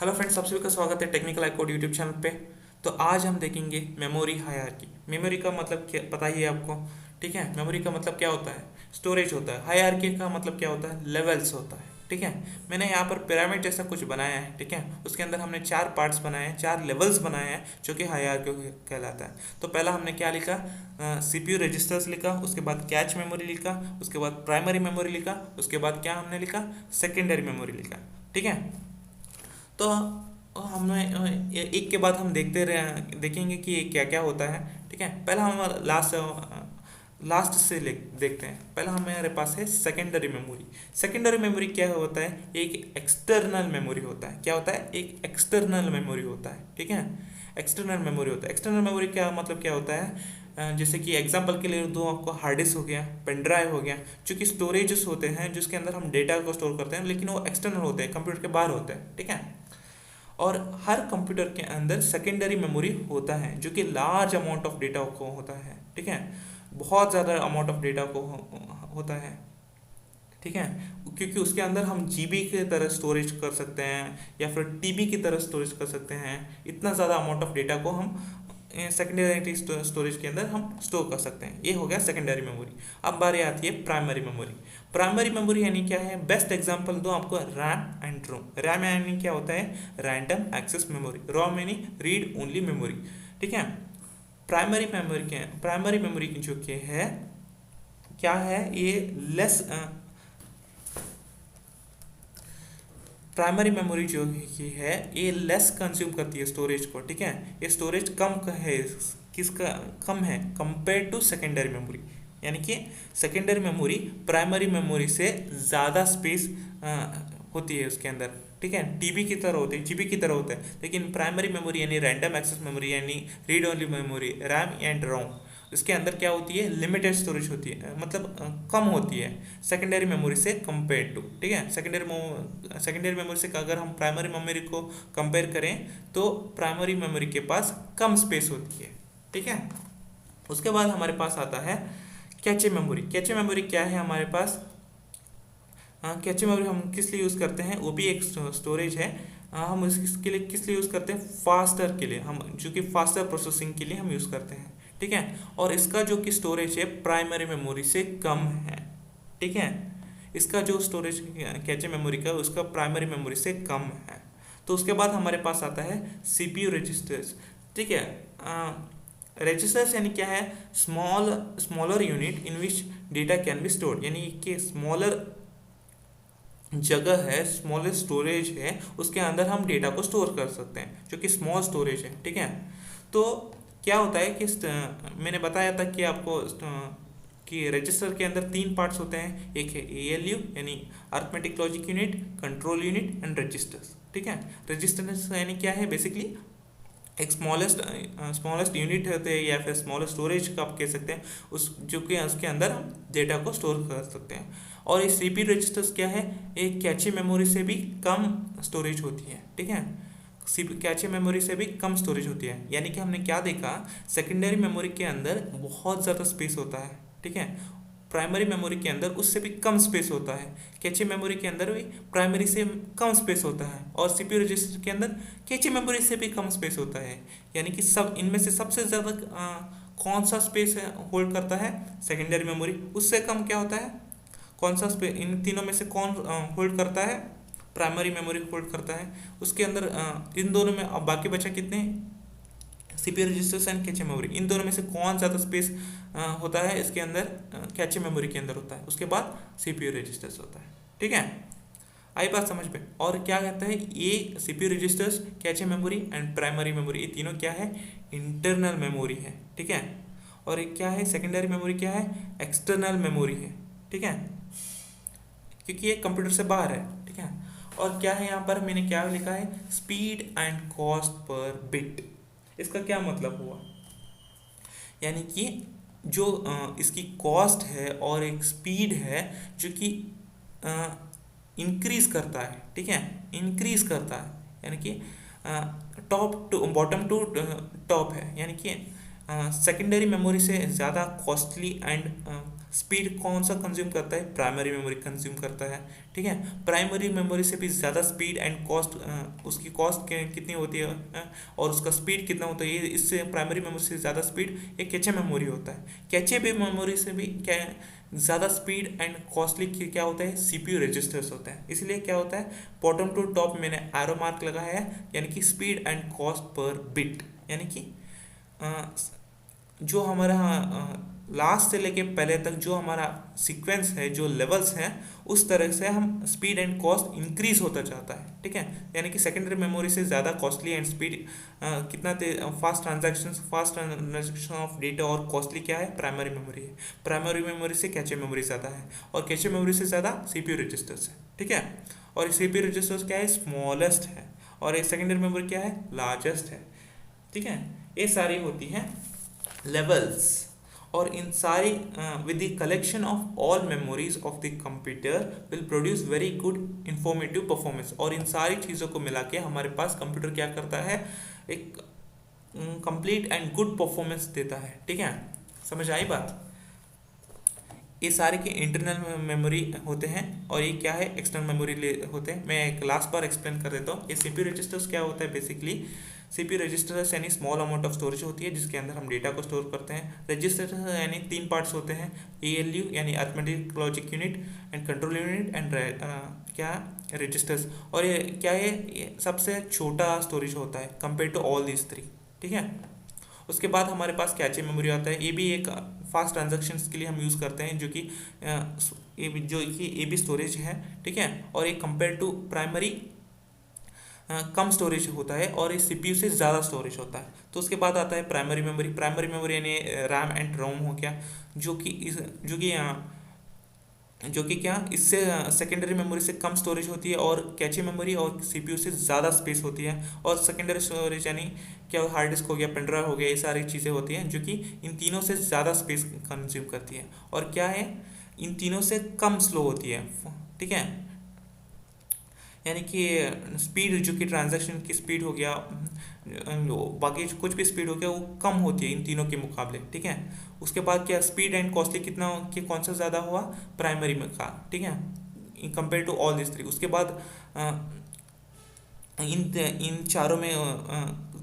Hello friends, आप सभी का स्वागत है technical I code YouTube channel पे। तो आज हम देखेंगे मेमोरी हायरार्की। मेमोरी का मतलब क्या पता ही है आपको। ठीक है, मेमोरी का मतलब क्या होता है? स्टोरेज होता है। हायरार्की का मतलब क्या होता है? लेवल्स होता है। ठीक है, मैंने यहाँ पर पिरामिड जैसा कुछ बनाया है। ठीक है, उसके अंदर हमने 4 पार्ट्स बनाए हैं, 4 लेवल्स बनाए हैं, जो कि हायरार्की कहलाता है। तो पहला हमने क्या लिखा? सीपीयू रजिस्टर्स लिखा, उसके बाद कैच मेमोरी लिखा, उसके बाद प्राइमरी मेमोरी लिखा, उसके बाद क्या हमने लिखा? सेकेंडरी मेमोरी लिखा। ठीक है, तो हमें एक के बाद हम देखते रहे, देखेंगे कि क्या क्या होता है। ठीक है, पहला हम लास्ट से देखते हैं। पहला हमारे पास है सेकेंडरी मेमोरी। सेकेंडरी मेमोरी क्या होता है? एक एक्सटर्नल मेमोरी होता है। क्या होता है? एक एक्सटर्नल मेमोरी होता है। ठीक है, एक्सटर्नल मेमोरी होता है। एक्सटर्नल मेमोरी क्या मतलब क्या होता है? जैसे कि एग्जांपल के लिए दो, आपको हार्ड डिस्क हो गया, पेन ड्राइव हो गया, जो कि स्टोरेजेस होते हैं जिसके अंदर हम डेटा को स्टोर करते हैं, लेकिन वो एक्सटर्नल होते हैं, कंप्यूटर के बाहर होते हैं। ठीक है, और हर कंप्यूटर के अंदर सेकेंडरी मेमोरी होता है, जो कि लार्ज अमाउंट ऑफ डेटा को होता है। ठीक है, बहुत ज़्यादा अमाउंट ऑफ डेटा को होता है। ठीक है, क्योंकि उसके अंदर हम जीबी की तरह स्टोरेज कर सकते हैं या फिर टीबी की तरह स्टोरेज कर सकते हैं। इतना ज़्यादा अमाउंट ऑफ डेटा को हम सेकेंडरी स्टोरेज के अंदर हम स्टोर कर सकते हैं। ये हो गया सेकेंडरी मेमोरी। अब बारी आती है प्राइमरी मेमोरी। प्राइमरी मेमोरी यानी क्या है? बेस्ट एग्जांपल दो आपको, रैम एंड रोम। रैम यानी क्या होता है? Random access memory. रोम यानी रीड ओनली मेमोरी। ठीक है, प्राइमरी मेमोरी की जो कि है, क्या है ये? लेस प्राइमरी मेमोरी जो की है, ये लेस कंज्यूम करती है स्टोरेज को। ठीक है, ये स्टोरेज कम है, किसका कम है? Compare to secondary memory. यानी कि सेकेंडरी मेमोरी प्राइमरी मेमोरी से ज़्यादा स्पेस होती है उसके अंदर। ठीक है, टीबी की तरह होती है, जीबी की तरह होता है, लेकिन प्राइमरी मेमोरी यानी रैंडम एक्सेस मेमोरी यानी read only memory, RAM and ROM, इसके अंदर क्या होती है? लिमिटेड स्टोरेज होती है, मतलब कम होती है सेकेंडरी मेमोरी से कंपेयर टू। ठीक है, सेकेंडरी मेमोरी से अगर हम प्राइमरी मेमोरी को कंपेयर करें तो प्राइमरी मेमोरी के पास कम स्पेस होती है। ठीक है, उसके बाद हमारे पास आता है कैचे मेमोरी। कैचे मेमोरी क्या है हमारे पास? कैचे मेमोरी हम किस लिए यूज़ करते हैं? वो भी एक स्टोरेज है। हम इसके लिए किस लिए यूज़ करते हैं? फास्टर के लिए, हम जो कि फास्टर प्रोसेसिंग के लिए हम यूज़ करते हैं। ठीक है, और इसका जो कि स्टोरेज है प्राइमरी मेमोरी से कम है। ठीक है, इसका जो स्टोरेज कैचे मेमोरी का, उसका प्राइमरी मेमोरी से कम है। तो उसके बाद हमारे पास आता है सीपीयू रजिस्टर्स। ठीक है, रजिस्टर्स यानी क्या है? Smaller unit in which data can be stored, यानी कि स्मॉलर जगह है, स्मॉल स्टोरेज है, उसके अंदर हम डेटा को स्टोर कर सकते हैं, जो कि स्मॉल स्टोरेज है। ठीक है, तो क्या होता है कि मैंने बताया था कि आपको कि रजिस्टर के अंदर 3 पार्ट्स होते हैं। एक है एएलयू यानी arithmetic logic unit, control unit and registers. ठीक है, रजिस्टर्स यानी क्या है? बेसिकली एक स्मॉलेस्ट यूनिट होते हैं या फिर स्मॉलेस्ट स्टोरेज का आप कह सकते हैं, उस जो कि उसके अंदर हम डेटा को स्टोर कर सकते हैं। और ये सीपीयू रजिस्टर्स क्या है? एक कैचे मेमोरी से भी कम स्टोरेज होती है। ठीक है, कैचे मेमोरी से भी कम स्टोरेज होती है। यानी कि हमने क्या देखा? सेकेंडरी मेमोरी के अंदर बहुत ज़्यादा स्पेस होता है। ठीक है, प्राइमरी मेमोरी के अंदर उससे भी कम स्पेस होता है। कैचे मेमोरी के अंदर भी प्राइमरी से कम स्पेस होता है, और सीपीयू रजिस्टर के अंदर कैचे मेमोरी से भी कम स्पेस होता है। यानी कि सब इनमें से सबसे ज़्यादा कौन सा स्पेस होल्ड करता है? Secondary memory. उससे कम क्या होता है? कौन सा स्पेस इन तीनों में से कौन होल्ड करता है? प्राइमरी मेमोरी होल्ड करता है। उसके अंदर इन दोनों में अब बाकी बचा कितने? CPU registers and cache memory. इन दोनों में से कौन ज़्यादा स्पेस होता है इसके अंदर? कैचे मेमोरी के अंदर होता है। उसके बाद सीपीयू रजिस्टर्स होता है। ठीक है, आई बात समझ में? और क्या कहता है ये? CPU registers, cache memory and primary memory, ये तीनों क्या है? इंटरनल मेमोरी है। ठीक है, और एक क्या है? सेकेंडरी मेमोरी क्या है? एक्सटर्नल मेमोरी है। ठीक है, क्योंकि ये कंप्यूटर से बाहर है। ठीक है, और क्या है यहाँ पर मैंने क्या लिखा है? Speed and cost per bit. इसका क्या मतलब हुआ? यानी कि जो इसकी कॉस्ट है और एक स्पीड है, जो कि इंक्रीज करता है। ठीक है, इंक्रीज करता है, यानी कि top to bottom to top है। यानी कि सेकेंडरी मेमोरी से ज़्यादा कॉस्टली एंड स्पीड कौन सा कंज्यूम करता है, प्राइमरी मेमोरी कंज्यूम करता है, ठीक है। प्राइमरी मेमोरी से भी ज़्यादा स्पीड एंड कॉस्ट, उसकी कॉस्ट कितनी होती है और उसका स्पीड कितना होता है, ये इससे प्राइमरी मेमोरी से ज़्यादा स्पीड एक कैचे मेमोरी होता है। कैचे भी मेमोरी से भी क्या ज़्यादा स्पीड एंड कॉस्टली क्या होता है, सीपीयू रजिस्टर्स होता है। इसलिए क्या होता है, बॉटम टू टॉप मैंने एरो मार्क लगाया है, यानी कि speed and cost per bit, यानी कि जो हमारा लास्ट से लेके पहले तक जो हमारा सीक्वेंस है, जो लेवल्स हैं, उस तरह से हम स्पीड एंड कॉस्ट इंक्रीज होता जाता है, ठीक है। यानी कि सेकेंडरी मेमोरी से ज़्यादा कॉस्टली एंड स्पीड कितना फास्ट ट्रांजैक्शन ऑफ डेटा और कॉस्टली क्या है, प्राइमरी मेमोरी है। प्राइमरी मेमोरी से कैचे मेमोरी ज़्यादा है और कैचे मेमोरी से ज़्यादा सीपीयू रजिस्टर्स है, ठीक है। और सीपीयू रजिस्टर्स क्या है, स्मॉलेस्ट है, और एक सेकेंडरी मेमोरी क्या है, लार्जेस्ट है, ठीक है। ये सारी होती हैं लेवल्स, और इन सारी with the collection of all memories of the computer will produce very good informative performance. और इन सारी चीज़ों को मिला के हमारे पास कंप्यूटर क्या करता है, एक कंप्लीट एंड गुड परफॉर्मेंस देता है, ठीक है। समझ आई बात। ये सारे के इंटरनल मेमोरी होते हैं और ये क्या है, एक्सटर्नल मेमोरी होते हैं। मैं एक लास्ट बार एक्सप्लेन कर देता हूँ। ये सीपीयू रजिस्टर्स क्या होता है, बेसिकली सीपीयू रजिस्टर्स यानी स्मॉल अमाउंट ऑफ स्टोरेज होती है जिसके अंदर हम डेटा को स्टोर करते हैं। रजिस्टर यानी 3 पार्ट्स होते हैं, एएलयू यानी arithmetic logic unit, and control unit, and क्या रजिस्टर्स। और ये क्या है, ये सबसे छोटा स्टोरेज होता है कंपेयर टू ऑल दीज 3, ठीक है। उसके बाद हमारे पास कैचे मेमोरी आता है। ये भी एक फास्ट ट्रांजैक्शंस के लिए हम यूज़ करते हैं, जो कि ये भी स्टोरेज है, ठीक है। और ये कंपेयर टू प्राइमरी कम स्टोरेज होता है और इस सीपीयू से ज़्यादा स्टोरेज होता है। तो उसके बाद आता है प्राइमरी मेमोरी। प्राइमरी मेमोरी यानी रैम एंड रोम हो गया, जो कि क्या इससे सेकेंडरी मेमोरी से कम स्टोरेज होती है, और कैचे मेमोरी और सीपीयू से ज़्यादा स्पेस होती है। और सेकेंडरी स्टोरेज यानी क्या, हार्ड डिस्क हो गया, पेन ड्राइव हो गया, ये सारी चीज़ें होती हैं जो कि इन तीनों से ज़्यादा स्पेस कंज्यूम करती है, और क्या है, इन तीनों से कम स्लो होती है, ठीक है। यानी कि स्पीड, जो कि ट्रांजैक्शन की स्पीड हो गया, बाकी कुछ भी स्पीड हो गया, वो कम होती है इन तीनों के मुकाबले, ठीक है। उसके बाद क्या, स्पीड एंड कॉस्टली कितना कि कौन सा ज़्यादा हुआ, प्राइमरी में का, ठीक है, in compare to all this 3। उसके बाद इन चारों में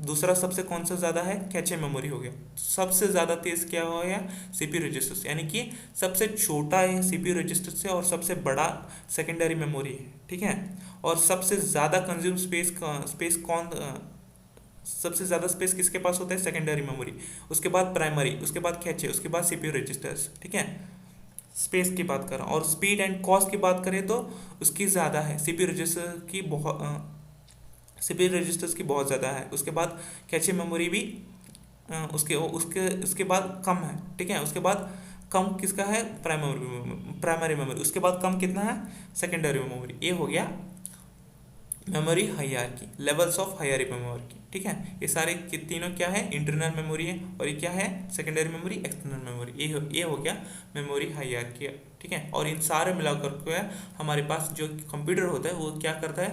दूसरा सबसे कौन सा ज़्यादा है, कैचे मेमोरी हो गया। सबसे ज़्यादा तेज़ क्या हो गया, सीपीयू रजिस्टर, यानी कि सबसे छोटा है सीपीयू रजिस्टर से, और सबसे बड़ा सेकेंडरी मेमोरी है, ठीक है। और सबसे ज़्यादा कंज्यूम स्पेस कौन, सबसे ज़्यादा स्पेस किसके पास होता है, सेकेंडरी मेमोरी। उसके बाद प्राइमरी, उसके बाद कैचे, उसके बाद सीपीयू रजिस्टर्स, ठीक है। स्पेस की बात कर रहा हूँ। और स्पीड एंड कॉस्ट की बात करें तो उसकी ज़्यादा है, सीपीयू रजिस्टर्स की बहुत ज़्यादा है। उसके बाद कैचे मेमोरी भी उसके उसके उसके बाद कम है, ठीक है। उसके बाद कम किसका है, प्राइमरी मेमोरी। उसके बाद कम कितना है, सेकेंडरी मेमोरी। ये हो गया memory hierarchy, levels of hierarchy memory की, ठीक है। ये सारे तीनों क्या है, इंटरनल मेमोरी है, और ये क्या है, सेकेंडरी मेमोरी, एक्सटर्नल मेमोरी। ये हो गया मेमोरी हायरार्की, ठीक है। और इन सारे मिलाकर के हमारे पास जो कंप्यूटर होता है वो क्या करता है,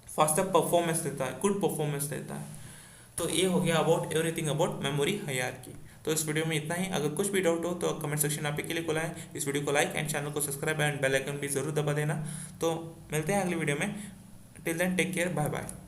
फास्टर परफॉर्मेंस देता है, गुड परफॉर्मेंस देता है। तो ये हो गया about everything about memory hierarchy. तो इस वीडियो में इतना ही। अगर कुछ भी डाउट हो तो कमेंट सेक्शन आप के लिए खुला है। इस वीडियो को लाइक एंड चैनल को सब्सक्राइब एंड बेल आइकन भी जरूर दबा देना। तो मिलते हैं अगली वीडियो में। Till then take care, bye bye.